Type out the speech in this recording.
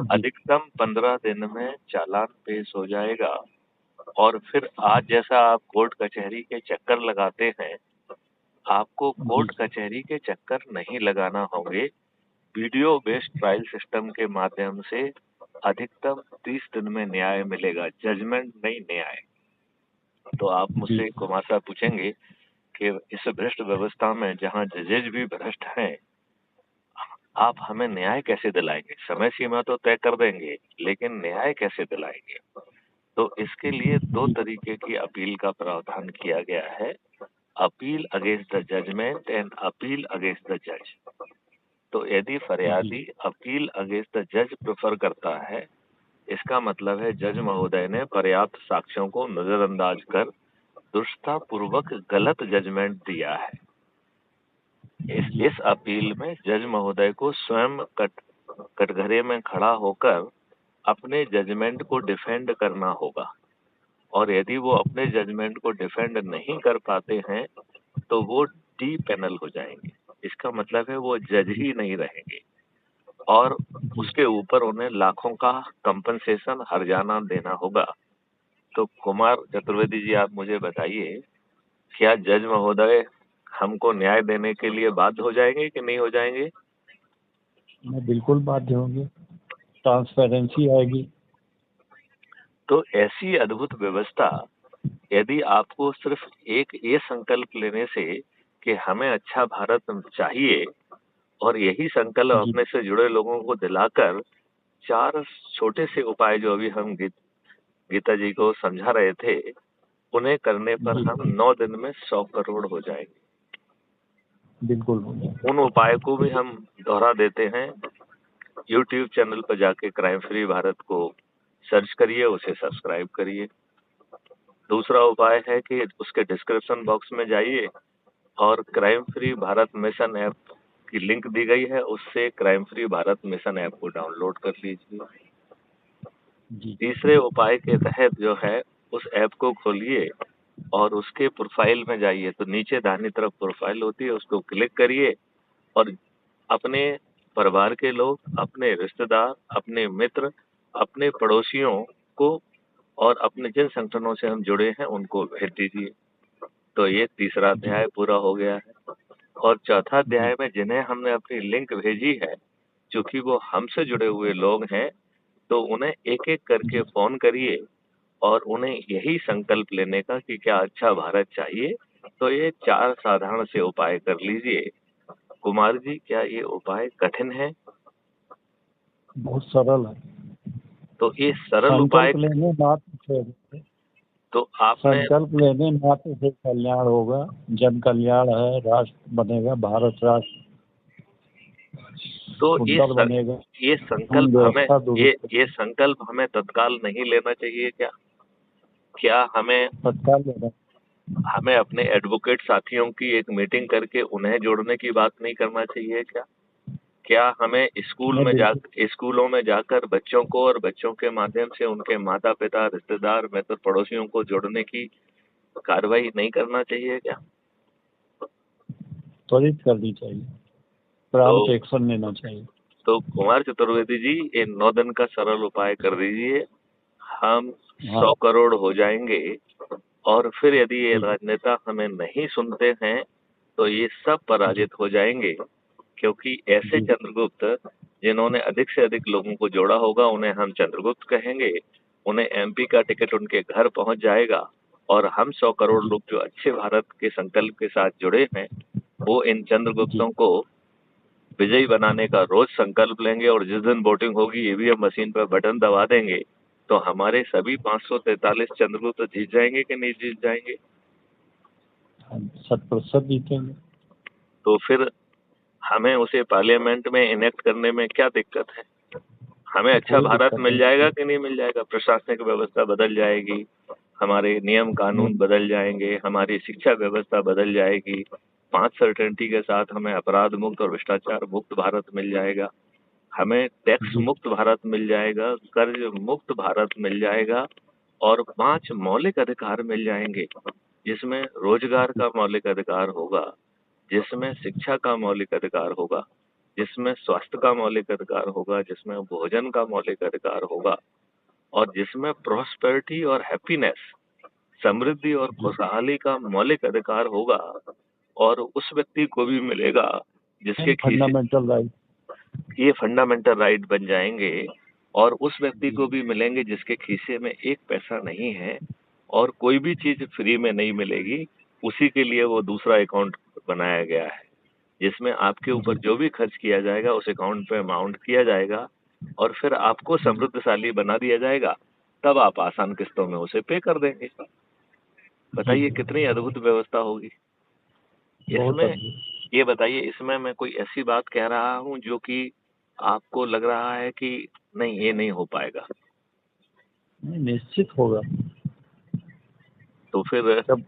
जी। अधिकतम 15 दिन में चालान पेश हो जाएगा। और फिर आज जैसा आप कोर्ट कचहरी के चक्कर लगाते हैं, आपको जी। कोर्ट कचहरी के चक्कर नहीं लगाना होंगे। वीडियो बेस्ड ट्रायल सिस्टम के माध्यम से अधिकतम 30 दिन में न्याय मिलेगा, जजमेंट नहीं न्याय। तो आप जी। मुझसे कुमार साहब पूछेंगे कि इस भ्रष्ट व्यवस्था में जहां जजेज भी भ्रष्ट हैं, आप हमें न्याय कैसे दिलाएंगे? समय सीमा तो तय कर देंगे, लेकिन न्याय कैसे दिलाएंगे? तो इसके लिए दो जी। तरीके की अपील का प्रावधान किया गया है। Appeal against the judgment and appeal against the जज। तो यदि जी। फरियादी अपील अगेंस्ट द जज प्रेफर करता है, इसका मतलब है जज महोदय ने पर्याप्त साक्ष्यों को नजरअंदाज कर दुष्टता पूर्वक गलत जजमेंट दिया है। जी। इस अपील में जज महोदय को स्वयं कटघरे में खड़ा होकर अपने जजमेंट को डिफेंड करना होगा। और यदि वो अपने जजमेंट को डिफेंड नहीं कर पाते हैं, तो वो डी पैनल हो जाएंगे। इसका मतलब है वो जज जी। ही नहीं रहेंगे। और जी। उसके ऊपर उन्हें लाखों का कंपनसेशन हर्जाना देना होगा। तो कुमार चतुर्वेदी जी, आप मुझे बताइए, क्या जज महोदय हमको न्याय देने के लिए बाध्य हो जाएंगे कि नहीं हो जाएंगे? मैं बिल्कुल बाध्य होंगे। ट्रांसपेरेंसी आएगी। तो ऐसी अद्भुत व्यवस्था, यदि आपको सिर्फ एक ये संकल्प लेने से कि हमें अच्छा भारत चाहिए, और यही संकल्प जी। अपने से जुड़े लोगों को दिलाकर चार छोटे से उपाय जो अभी हम गीता जी को समझा रहे थे, उन्हें करने पर जी। हम 9 दिन में 100 करोड़ हो जाएंगे। बिल्कुल हो जाए। उन उपाय को भी हम दोहरा देते हैं। यूट्यूब चैनल पर जाके क्राइम फ्री भारत को सर्च करिए, उसे सब्सक्राइब करिए। दूसरा उपाय है कि उसके डिस्क्रिप्शन बॉक्स में जाइए और crime free Bharat mission app की लिंक दी गई है, उससे crime free Bharat mission app को डाउनलोड कर लीजिए। जी। तीसरे उपाय के तहत जो है, उस ऐप को खोलिए और उसके प्रोफाइल में जाइए, तो नीचे दाहिनी तरफ प्रोफाइल होती है, उसको क्लिक करिए और अपने परिवार के लोग, अपने रिश्तेदार, अपने मित्र, अपने पड़ोसियों को और अपने जिन संगठनों से हम जुड़े हैं उनको भेज दीजिए। तो ये तीसरा जी। अध्याय पूरा हो गया है। और चौथा जी। अध्याय में जिन्हें हमने अपनी लिंक भेजी है, चूंकि वो हमसे जुड़े हुए लोग हैं, तो उन्हें एक एक करके जी। फोन करिए और उन्हें यही संकल्प लेने का कि क्या अच्छा भारत चाहिए। तो ये 4 साधारण से उपाय कर लीजिए। कुमार जी, क्या ये उपाय कठिन है? बहुत सरल है। तो ये सरल उपाय, संकल्प लेने मात्र से तो आपने, संकल्प लेने मात्र से कल्याण होगा। जन कल्याण है, राष्ट्र बनेगा, भारत राष्ट्र तो सुंदर बनेगा। ये कानून संकल्प हमें, व्यवस्था दुरुस्त ये संकल्प हमें तत्काल नहीं लेना चाहिए क्या? क्या हमें तत्काल लेना। हमें अपने एडवोकेट साथियों की एक मीटिंग करके उन्हें जोड़ने की बात नहीं करना चाहिए क्या? क्या हमें मैं बिल्कुल स्कूलों में जाकर बच्चों को और बच्चों के माध्यम से उनके माता पिता, रिश्तेदार, मित्र, पड़ोसियों को जोड़ने की कार्रवाई नहीं करना चाहिए क्या? त्वरित करनी चाहिए। तो प्रॉम्प्ट एक्शन लेना चाहिए। कुमार चतुर्वेदी जी, ये 9 दिन का सरल उपाय कर दीजिए, हम हाँ। 100 करोड़ हो जाएंगे। और फिर यदि ये जी। राजनेता हमें नहीं सुनते हैं, तो ये सब जी। पराजित हो जाएंगे। क्योंकि ऐसे जी। चंद्रगुप्त जिन्होंने अधिक से अधिक लोगों को जोड़ा होगा, उन्हें हम चंद्रगुप्त कहेंगे। उन्हें एमपी का टिकट उनके घर पहुंच जाएगा। और हम 100 करोड़ जी। लोग जो अच्छे भारत के संकल्प के साथ जुड़े हैं, वो इन जी। चंद्रगुप्तों को विजयी बनाने का रोज संकल्प लेंगे। और जिस दिन वोटिंग होगी, ईवीएम मशीन पर बटन दबा देंगे, तो हमारे सभी 543 चंद्रगुप्त जीत जाएंगे कि नहीं जीत जाएंगे? हम 100% जीतेंगे। तो फिर हमें उसे पार्लियामेंट में इनेक्ट करने में क्या दिक्कत है? हमें अच्छा कोई भारत दिक्कत मिल जाएगा नहीं। कि नहीं मिल जाएगा? प्रशासनिक व्यवस्था बदल जाएगी, हमारे नियम कानून बदल जाएंगे, हमारी शिक्षा व्यवस्था बदल जाएगी, 5 सर्टेनिटी के साथ हमें अपराध मुक्त और भ्रष्टाचार मुक्त भारत मिल जाएगा, हमें टैक्स जी। मुक्त भारत मिल जाएगा, कर्ज मुक्त भारत मिल जाएगा, और 5 मौलिक अधिकार मिल जाएंगे, जिसमें रोजगार का मौलिक अधिकार होगा, जिसमें शिक्षा का मौलिक अधिकार होगा। जिसमें स्वास्थ्य का मौलिक अधिकार होगा, जिसमें भोजन का मौलिक अधिकार होगा और जिसमें प्रॉस्पेरिटी और हैप्पीनेस, समृद्धि और जी खुशहाली का मौलिक अधिकार होगा और उस व्यक्ति को भी मिलेगा जिसके खीसे फंडामेंटल राइट। ये फंडामेंटल राइट बन जाएंगे और उस व्यक्ति जी को भी मिलेंगे जिसके खीसे में एक पैसा नहीं है और कोई भी चीज फ्री में नहीं मिलेगी। उसी के लिए वो दूसरा अकाउंट बनाया गया है जिसमें आपके ऊपर जी जो भी खर्च किया जाएगा उस अकाउंट पे अमाउंट किया जाएगा और फिर आपको जी, समृद्धशाली बना दिया जाएगा। तब आप आसान किस्तों में उसे पे कर देंगे। जी बताइए कितनी अद्भुत व्यवस्था होगी बहुत इसमें। अद्भुत। ये बताइए इसमें मैं कोई ऐसी बात कह रहा हूँ जो कि आपको लग रहा है कि नहीं ये नहीं हो पाएगा? नहीं, निश्चित होगा। तो फिर जब